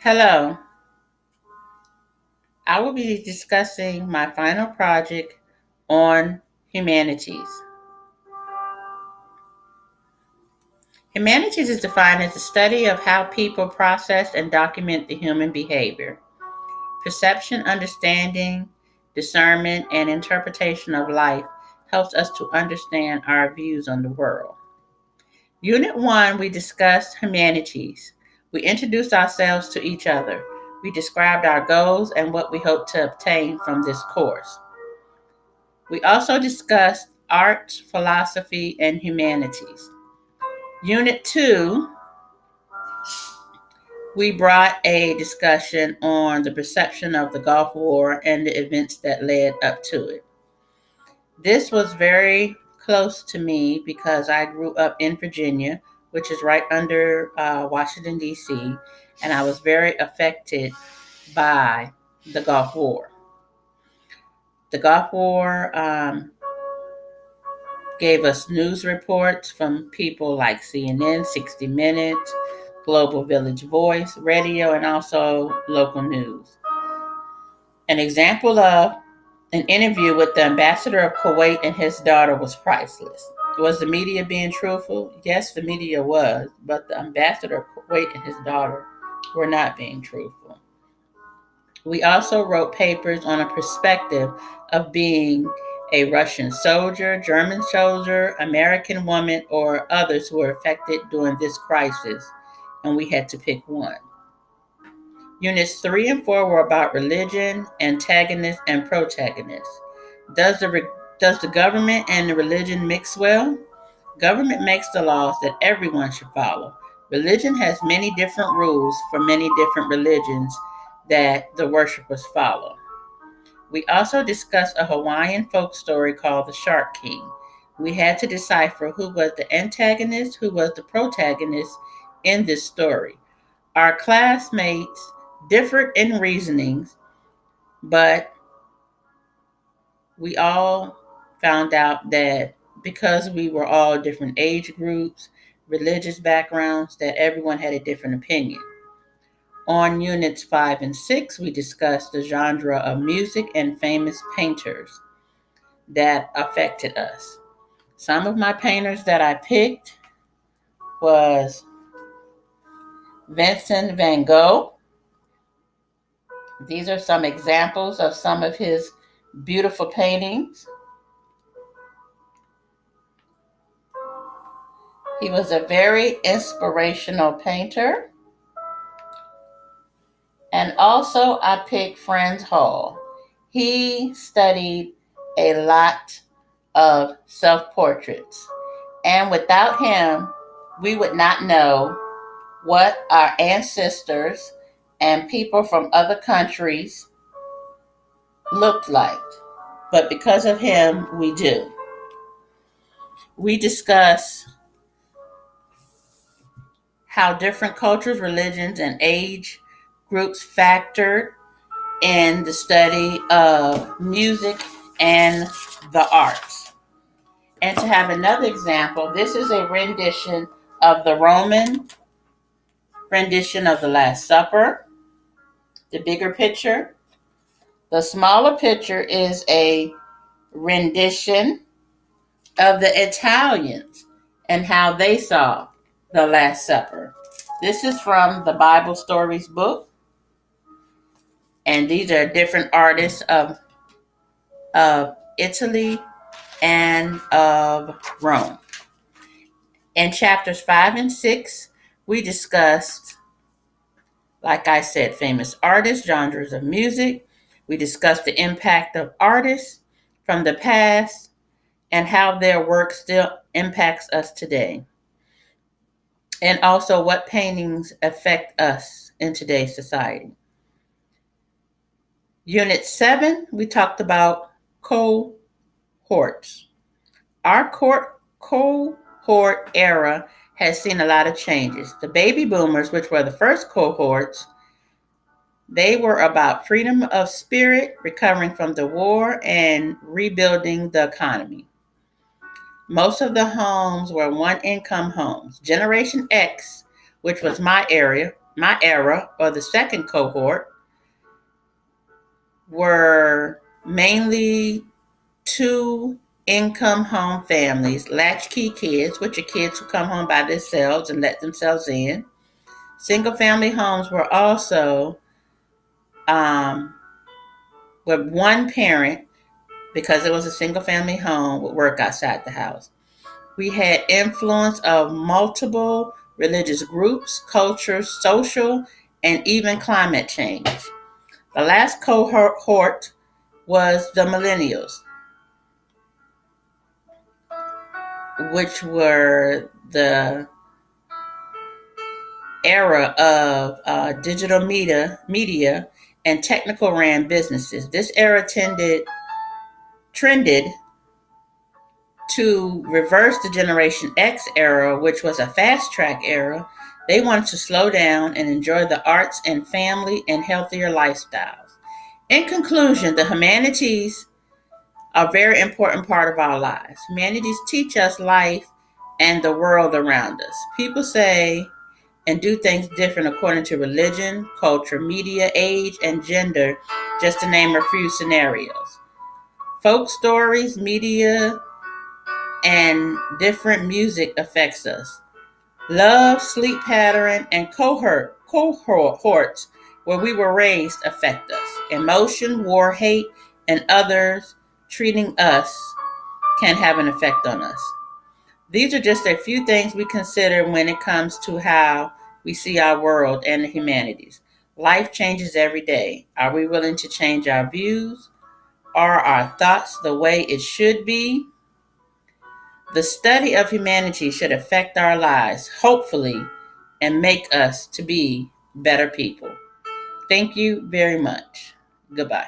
Hello, I will be discussing my final project on humanities. Humanities is defined as the study of how people process and document the human behavior, perception, understanding, discernment, and interpretation of life helps us to understand our views on the world. Unit 1, we discussed humanities. We introduced ourselves to each other. We described our goals and what we hope to obtain from this course. We also discussed art, philosophy, and humanities. Unit 2, we brought a discussion on the perception of the Gulf War and the events that led up to it. This was very close to me because I grew up in Virginia, which is right under Washington, D.C., and I was very affected by the Gulf War. The Gulf War gave us news reports from people like CNN, 60 Minutes, Global Village Voice, radio, and also local news. An example of an interview with the ambassador of Kuwait and his daughter was priceless. Was the media being truthful? Yes, the media was, but the ambassador of Kuwait and his daughter were not being truthful. We also wrote papers on a perspective of being a Russian soldier, German soldier, American woman, or others who were affected during this crisis, and we had to pick one. Units 3 and 4 were about religion, antagonists, and protagonists. Does the government and the religion mix well? Government makes the laws that everyone should follow. Religion has many different rules for many different religions that the worshipers follow. We also discussed a Hawaiian folk story called the Shark King. We had to decipher who was the antagonist, who was the protagonist in this story. Our classmates differed in reasonings, but we all found out that because we were all different age groups, religious backgrounds, that everyone had a different opinion. On units 5 and 6, we discussed the genre of music and famous painters that affected us. Some of my painters that I picked was Vincent van Gogh. These are some examples of some of his beautiful paintings. He was a very inspirational painter. And also I picked Franz Hall. He studied a lot of self-portraits. And without him, we would not know what our ancestors and people from other countries looked like. But because of him, we do. We discuss how different cultures, religions, and age groups factored in the study of music and the arts. And to have another example, this is a rendition of the Roman rendition of the Last Supper, the bigger picture. The smaller picture is a rendition of the Italians and how they saw the Last Supper. This is from the Bible Stories book. And these are different artists of Italy and of Rome. In chapters 5 and 6, we discussed, like I said, famous artists, genres of music. We discussed the impact of artists from the past and how their work still impacts us today. And also what paintings affect us in today's society. Unit 7, we talked about cohorts. Our cohort era has seen a lot of changes. The baby boomers, which were the first cohorts, they were about freedom of spirit, recovering from the war, and rebuilding the economy. Most of the homes were one-income homes. Generation X, which was my area, my era, or the second cohort, were mainly two income home families, latchkey kids, which are kids who come home by themselves and let themselves in. Single family homes were also um, with one parent, because it was a single family home, would work outside the house. We had influence of multiple religious groups, cultures, social, and even climate change. The last cohort was the millennials, which were the era of digital media and technical ran businesses. This era trended to reverse the Generation X era, which was a fast track era. They wanted to slow down and enjoy the arts and family and healthier lifestyles. In conclusion, the humanities are a very important part of our lives. Humanities teach us life and the world around us. People say and do things different according to religion, culture, media, age, and gender, just to name a few scenarios. Folk stories, media, and different music affects us. Love, sleep pattern, and cohorts where we were raised affect us. Emotion, war, hate, and others treating us can have an effect on us. These are just a few things we consider when it comes to how we see our world and the humanities. Life changes every day. Are we willing to change our views? Are our thoughts the way it should be? The study of humanity should affect our lives, hopefully, and make us to be better people. Thank you very much. Goodbye.